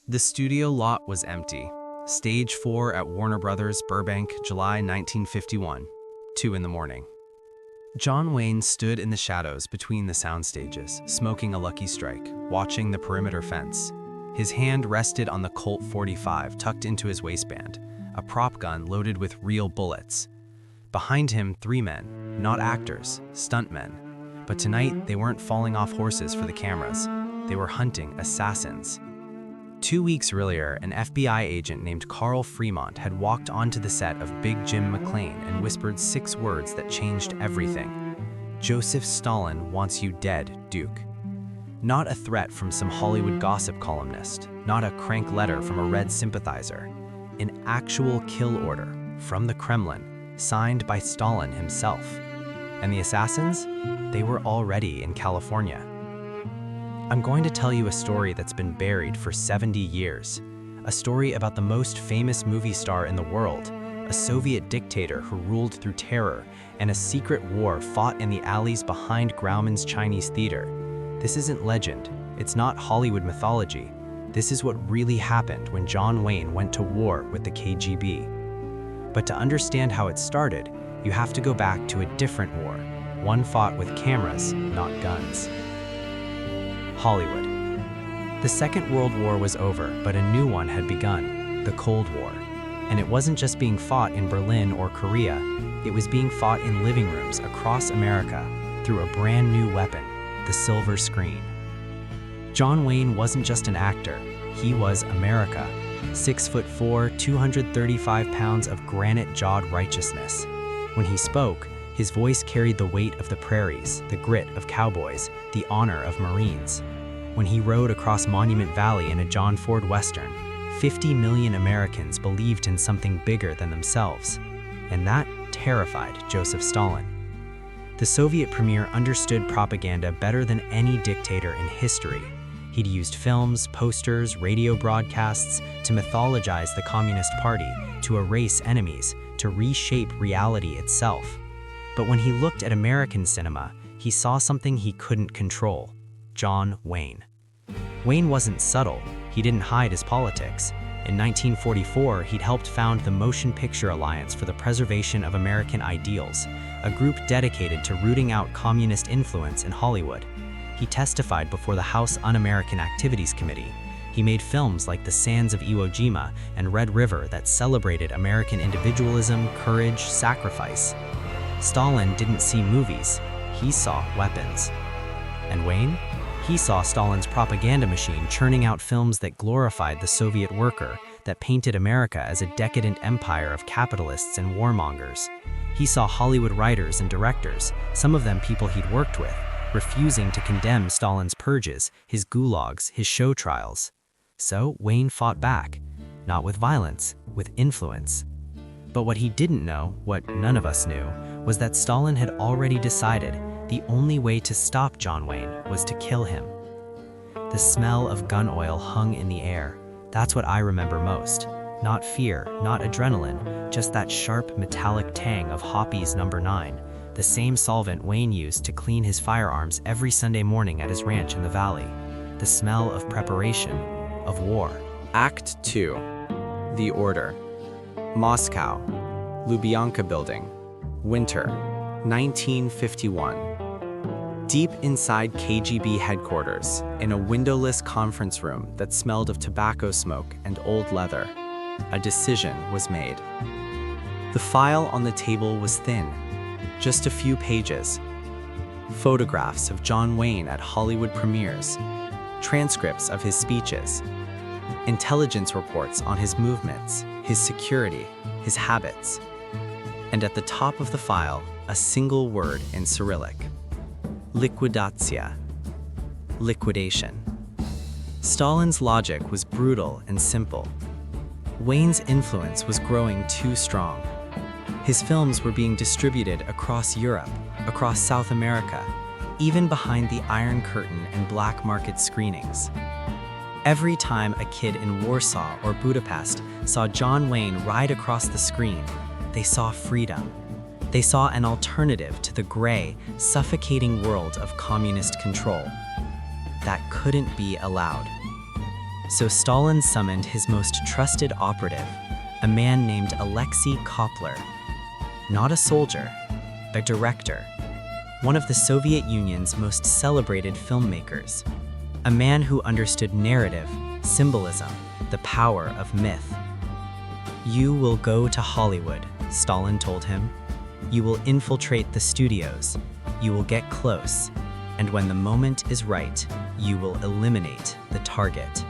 The studio lot was empty. Stage 4 at Warner Brothers, Burbank, July 1951, 2 in the morning. John Wayne stood in the shadows between the sound stages, smoking a Lucky Strike, watching the perimeter fence. His hand rested on the Colt 45 tucked into his waistband, a prop gun loaded with real bullets. Behind him, 3 men, not actors, stuntmen. But tonight, they weren't falling off horses for the cameras. They were hunting assassins. 2 weeks earlier, an FBI agent named Carl Fremont had walked onto the set of Big Jim McLean and whispered 6 words that changed everything. "Joseph Stalin wants you dead, Duke." Not a threat from some Hollywood gossip columnist, not a crank letter from a Red sympathizer. An actual kill order from the Kremlin, signed by Stalin himself. And the assassins? They were already in California. I'm going to tell you a story that's been buried for 70 years. A story about the most famous movie star in the world, a Soviet dictator who ruled through terror, and a secret war fought in the alleys behind Grauman's Chinese theater. This isn't legend. It's not Hollywood mythology. This is what really happened when John Wayne went to war with the KGB. But to understand how it started, you have to go back to a different war, one fought with cameras, not guns. Hollywood. The Second World War was over, but a new one had begun, the Cold War. And it wasn't just being fought in Berlin or Korea, it was being fought in living rooms across America through a brand new weapon, the silver screen. John Wayne wasn't just an actor, he was America. 6'4", 235 pounds of granite-jawed righteousness. When he spoke, his voice carried the weight of the prairies, the grit of cowboys, the honor of Marines. When he rode across Monument Valley in a John Ford Western, 50 million Americans believed in something bigger than themselves. And that terrified Joseph Stalin. The Soviet premier understood propaganda better than any dictator in history. He'd used films, posters, radio broadcasts to mythologize the Communist Party, to erase enemies, to reshape reality itself. But when he looked at American cinema, he saw something he couldn't control: John Wayne. Wayne wasn't subtle, he didn't hide his politics. In 1944, he'd helped found the Motion Picture Alliance for the Preservation of American Ideals, a group dedicated to rooting out communist influence in Hollywood. He testified before the House Un-American Activities Committee. He made films like The Sands of Iwo Jima and Red River that celebrated American individualism, courage, sacrifice. Stalin didn't see movies, he saw weapons. And Wayne? He saw Stalin's propaganda machine churning out films that glorified the Soviet worker, that painted America as a decadent empire of capitalists and warmongers. He saw Hollywood writers and directors, some of them people he'd worked with, refusing to condemn Stalin's purges, his gulags, his show trials. So Wayne fought back, not with violence, with influence. But what he didn't know, what none of us knew, was that Stalin had already decided the only way to stop John Wayne was to kill him. The smell of gun oil hung in the air. That's what I remember most. Not fear, not adrenaline, just that sharp metallic tang of Hoppy's No. 9, the same solvent Wayne used to clean his firearms every Sunday morning at his ranch in the valley. The smell of preparation, of war. Act 2. The Order. Moscow. Lubyanka Building. Winter. 1951. Deep inside KGB headquarters, in a windowless conference room that smelled of tobacco smoke and old leather, a decision was made. The file on the table was thin, just a few pages. Photographs of John Wayne at Hollywood premieres, transcripts of his speeches, intelligence reports on his movements, his security, his habits. And at the top of the file, a single word in Cyrillic: liquidatia, liquidation. Stalin's logic was brutal and simple. Wayne's influence was growing too strong. His films were being distributed across Europe, across South America, even behind the Iron Curtain and black market screenings. Every time a kid in Warsaw or Budapest saw John Wayne ride across the screen, they saw freedom. They saw an alternative to the gray, suffocating world of communist control. That couldn't be allowed. So Stalin summoned his most trusted operative, a man named Alexei Kopler. Not a soldier, a director, one of the Soviet Union's most celebrated filmmakers, a man who understood narrative, symbolism, the power of myth. "You will go to Hollywood," Stalin told him. "You will infiltrate the studios. You will get close. And when the moment is right, you will eliminate the target."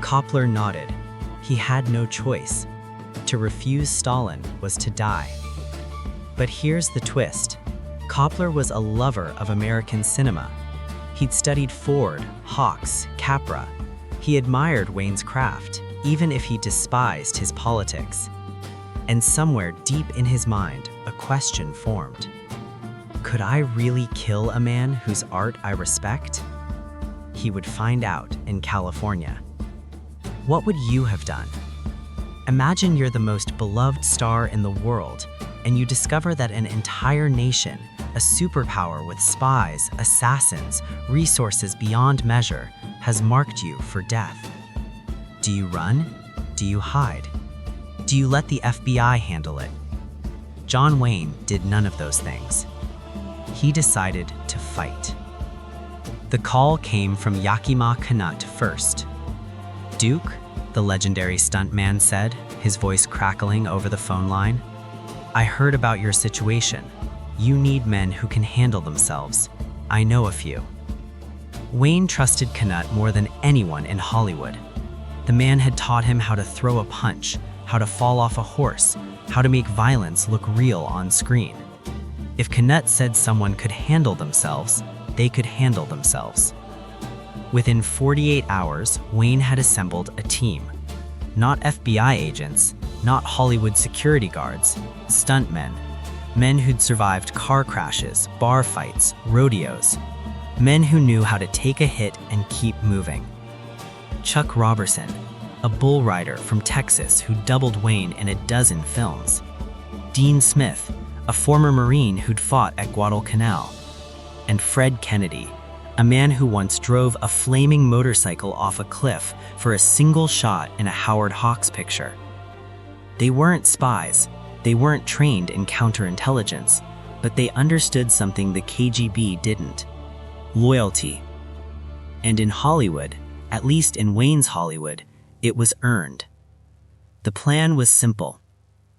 Kopler nodded. He had no choice. To refuse Stalin was to die. But here's the twist. Kopler was a lover of American cinema. He'd studied Ford, Hawks, Capra. He admired Wayne's craft, even if he despised his politics. And somewhere deep in his mind, a question formed. Could I really kill a man whose art I respect? He would find out in California. What would you have done? Imagine you're the most beloved star in the world, and you discover that an entire nation, a superpower with spies, assassins, resources beyond measure, has marked you for death. Do you run? Do you hide? Do you let the FBI handle it? John Wayne did none of those things. He decided to fight. The call came from Yakima Kanut first. "Duke," the legendary stuntman said, his voice crackling over the phone line, "I heard about your situation. You need men who can handle themselves. I know a few." Wayne trusted Kanut more than anyone in Hollywood. The man had taught him how to throw a punch, how to fall off a horse, how to make violence look real on screen. If Kanut said someone could handle themselves, they could handle themselves. Within 48 hours, Wayne had assembled a team. Not FBI agents, not Hollywood security guards, stuntmen. Men who'd survived car crashes, bar fights, rodeos. Men who knew how to take a hit and keep moving. Chuck Robertson, a bull rider from Texas who doubled Wayne in a dozen films. Dean Smith, a former Marine who'd fought at Guadalcanal. And Fred Kennedy, a man who once drove a flaming motorcycle off a cliff for a single shot in a Howard Hawks picture. They weren't spies, they weren't trained in counterintelligence, but they understood something the KGB didn't: loyalty. And in Hollywood, at least in Wayne's Hollywood, it was earned. The plan was simple: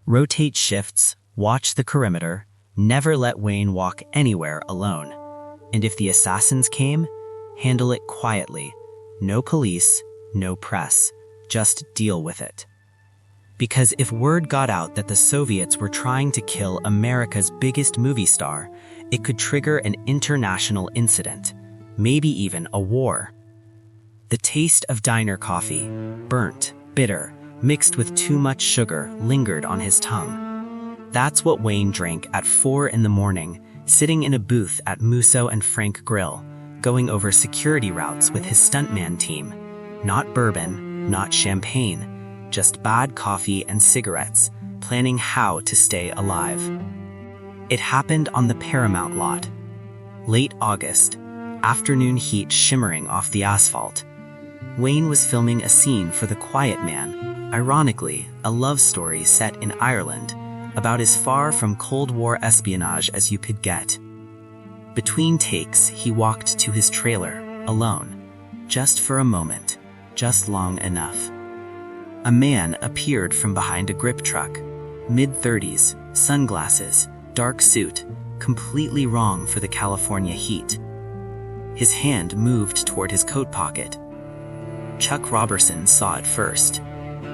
rotate shifts, watch the perimeter, never let Wayne walk anywhere alone. And if the assassins came, handle it quietly. No police, no press, just deal with it. Because if word got out that the Soviets were trying to kill America's biggest movie star, it could trigger an international incident, maybe even a war. The taste of diner coffee, burnt, bitter, mixed with too much sugar, lingered on his tongue. That's what Wayne drank at 4 a.m, sitting in a booth at Musso and Frank Grill, going over security routes with his stuntman team. Not bourbon, not champagne, just bad coffee and cigarettes, planning how to stay alive. It happened on the Paramount lot. Late August, afternoon heat shimmering off the asphalt. Wayne was filming a scene for The Quiet Man, ironically, a love story set in Ireland, about as far from Cold War espionage as you could get. Between takes, he walked to his trailer, alone. Just for a moment, just long enough. A man appeared from behind a grip truck. Mid-30s, sunglasses, dark suit, completely wrong for the California heat. His hand moved toward his coat pocket. Chuck Robertson saw it first.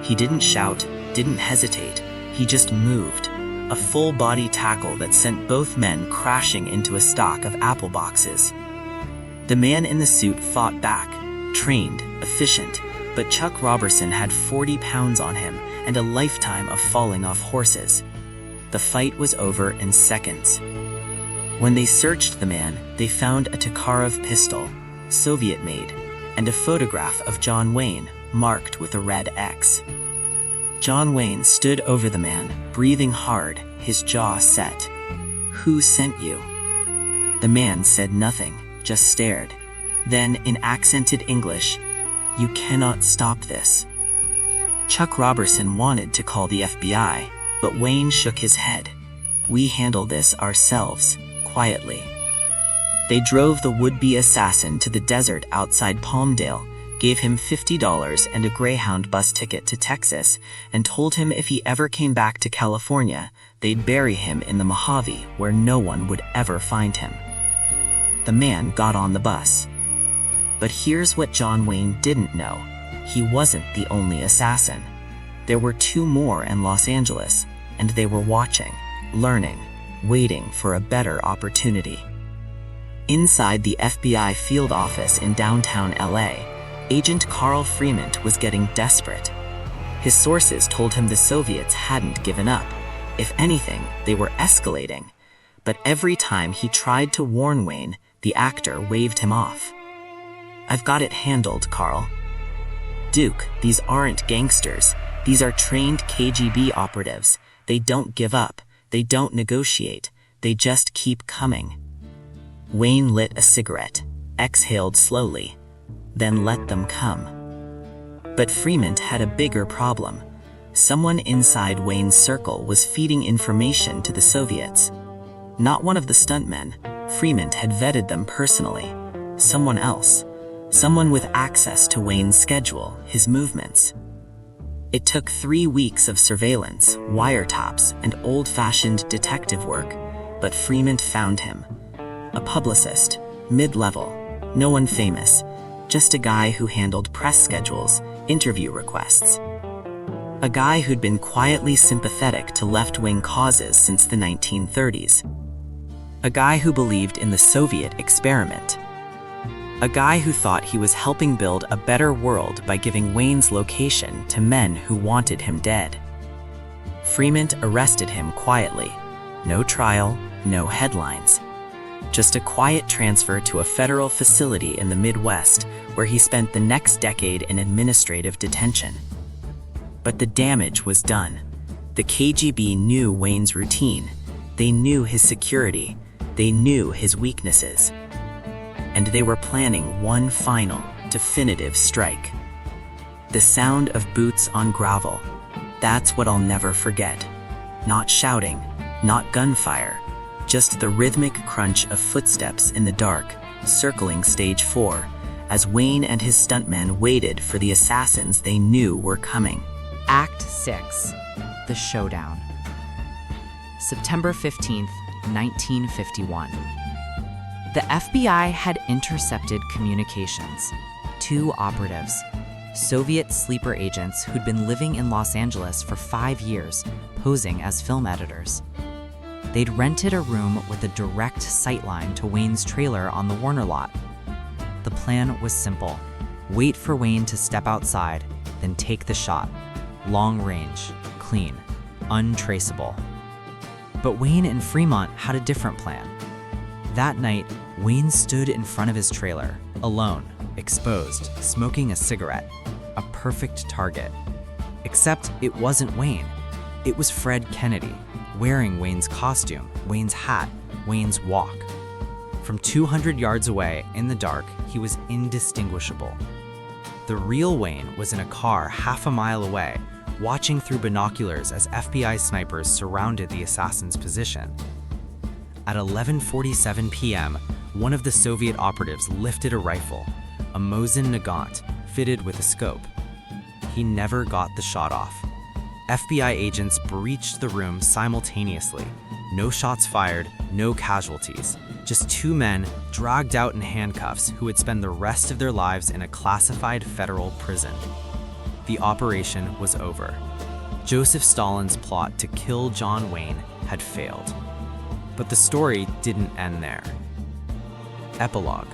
He didn't shout, didn't hesitate. He just moved, a full-body tackle that sent both men crashing into a stock of apple boxes. The man in the suit fought back, trained, efficient, but Chuck Robertson had 40 pounds on him and a lifetime of falling off horses. The fight was over in seconds. When they searched the man, they found a Tokarev pistol, Soviet-made, and a photograph of John Wayne, marked with a red X. John Wayne stood over the man, breathing hard, his jaw set. "Who sent you?" The man said nothing, just stared. Then, in accented English, You cannot stop this." Chuck Robertson wanted to call the FBI, but Wayne shook his head. "We handle this ourselves, quietly." They drove the would-be assassin to the desert outside Palmdale, gave him $50 and a Greyhound bus ticket to Texas, and told him if he ever came back to California, they'd bury him in the Mojave where no one would ever find him. The man got on the bus. But here's what John Wayne didn't know. He wasn't the only assassin. There were 2 more in Los Angeles, and they were watching, learning, waiting for a better opportunity. Inside the FBI field office in downtown LA, Agent Carl Fremont was getting desperate. His sources told him the Soviets hadn't given up. If anything, they were escalating. But every time he tried to warn Wayne, the actor waved him off. "I've got it handled, Carl. Duke, these aren't gangsters. These are trained KGB operatives. They don't give up. They don't negotiate. They just keep coming." Wayne lit a cigarette, exhaled slowly, then let them come. But Fremont had a bigger problem. Someone inside Wayne's circle was feeding information to the Soviets. Not one of the stuntmen. Fremont had vetted them personally. Someone else. Someone with access to Wayne's schedule, his movements. It took 3 weeks of surveillance, wiretaps, and old-fashioned detective work, but Fremont found him. A publicist, mid-level, no one famous, just a guy who handled press schedules, interview requests. A guy who'd been quietly sympathetic to left-wing causes since the 1930s. A guy who believed in the Soviet experiment. A guy who thought he was helping build a better world by giving Wayne's location to men who wanted him dead. Fremont arrested him quietly. No trial, no headlines. Just a quiet transfer to a federal facility in the Midwest where he spent the next decade in administrative detention. But the damage was done. The KGB knew Wayne's routine. They knew his security. They knew his weaknesses. And they were planning one final, definitive strike. The sound of boots on gravel. That's what I'll never forget. Not shouting, not gunfire, just the rhythmic crunch of footsteps in the dark, circling stage 4, as Wayne and his stuntmen waited for the assassins they knew were coming. Act 6, The Showdown. September 15th, 1951. The FBI had intercepted communications. 2 operatives, Soviet sleeper agents who'd been living in Los Angeles for 5 years, posing as film editors. They'd rented a room with a direct sightline to Wayne's trailer on the Warner lot. The plan was simple. Wait for Wayne to step outside, then take the shot. Long range, clean, untraceable. But Wayne and Fremont had a different plan. That night, Wayne stood in front of his trailer, alone, exposed, smoking a cigarette. A perfect target. Except it wasn't Wayne. It was Fred Kennedy, wearing Wayne's costume, Wayne's hat, Wayne's walk. From 200 yards away, in the dark, he was indistinguishable. The real Wayne was in a car half a mile away, watching through binoculars as FBI snipers surrounded the assassin's position. At 11:47 p.m., one of the Soviet operatives lifted a rifle, a Mosin Nagant, fitted with a scope. He never got the shot off. FBI agents breached the room simultaneously. No shots fired, no casualties. Just 2 men dragged out in handcuffs who would spend the rest of their lives in a classified federal prison. The operation was over. Joseph Stalin's plot to kill John Wayne had failed. But the story didn't end there. Epilogue: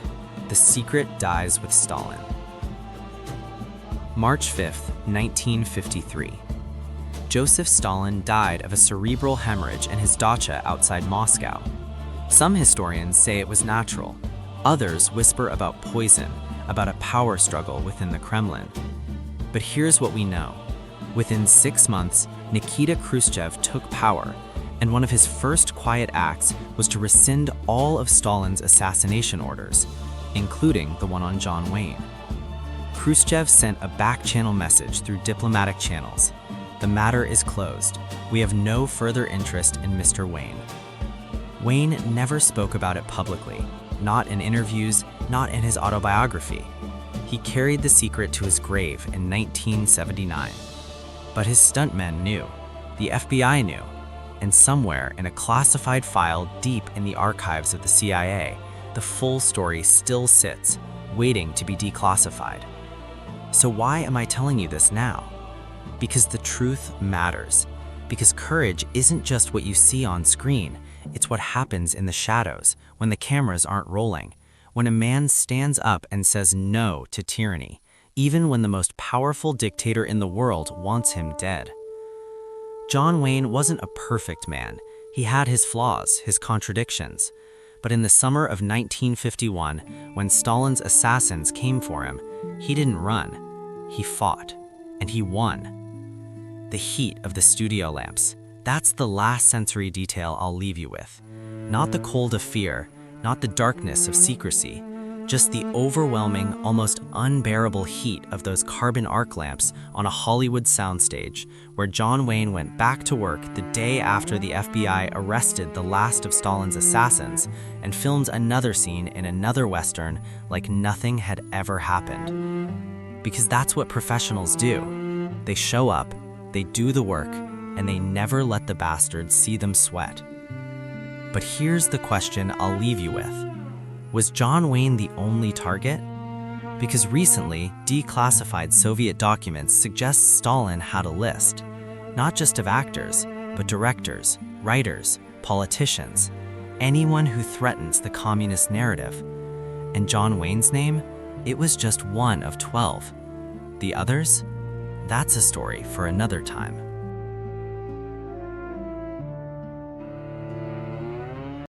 The secret dies with Stalin. March 5th, 1953. Joseph Stalin died of a cerebral hemorrhage in his dacha outside Moscow. Some historians say it was natural. Others whisper about poison, about a power struggle within the Kremlin. But here's what we know. Within 6 months, Nikita Khrushchev took power, and one of his first quiet acts was to rescind all of Stalin's assassination orders, including the one on John Wayne. Khrushchev sent a back-channel message through diplomatic channels. The matter is closed. We have no further interest in Mr. Wayne. Wayne never spoke about it publicly, not in interviews, not in his autobiography. He carried the secret to his grave in 1979. But his stuntmen knew, the FBI knew, and somewhere in a classified file deep in the archives of the CIA, the full story still sits, waiting to be declassified. So why am I telling you this now? Because the truth matters. Because courage isn't just what you see on screen, it's what happens in the shadows, when the cameras aren't rolling, when a man stands up and says no to tyranny, even when the most powerful dictator in the world wants him dead. John Wayne wasn't a perfect man. He had his flaws, his contradictions. But in the summer of 1951, when Stalin's assassins came for him, he didn't run. He fought, and he won. The heat of the studio lamps, that's the last sensory detail I'll leave you with. Not the cold of fear, not the darkness of secrecy, just the overwhelming, almost unbearable heat of those carbon arc lamps on a Hollywood soundstage, where John Wayne went back to work the day after the FBI arrested the last of Stalin's assassins and filmed another scene in another Western like nothing had ever happened. Because that's what professionals do. They show up, they do the work, and they never let the bastards see them sweat. But here's the question I'll leave you with. Was John Wayne the only target? Because recently, declassified Soviet documents suggest Stalin had a list, not just of actors, but directors, writers, politicians, anyone who threatens the communist narrative. And John Wayne's name? It was just one of 12. The others? That's a story for another time.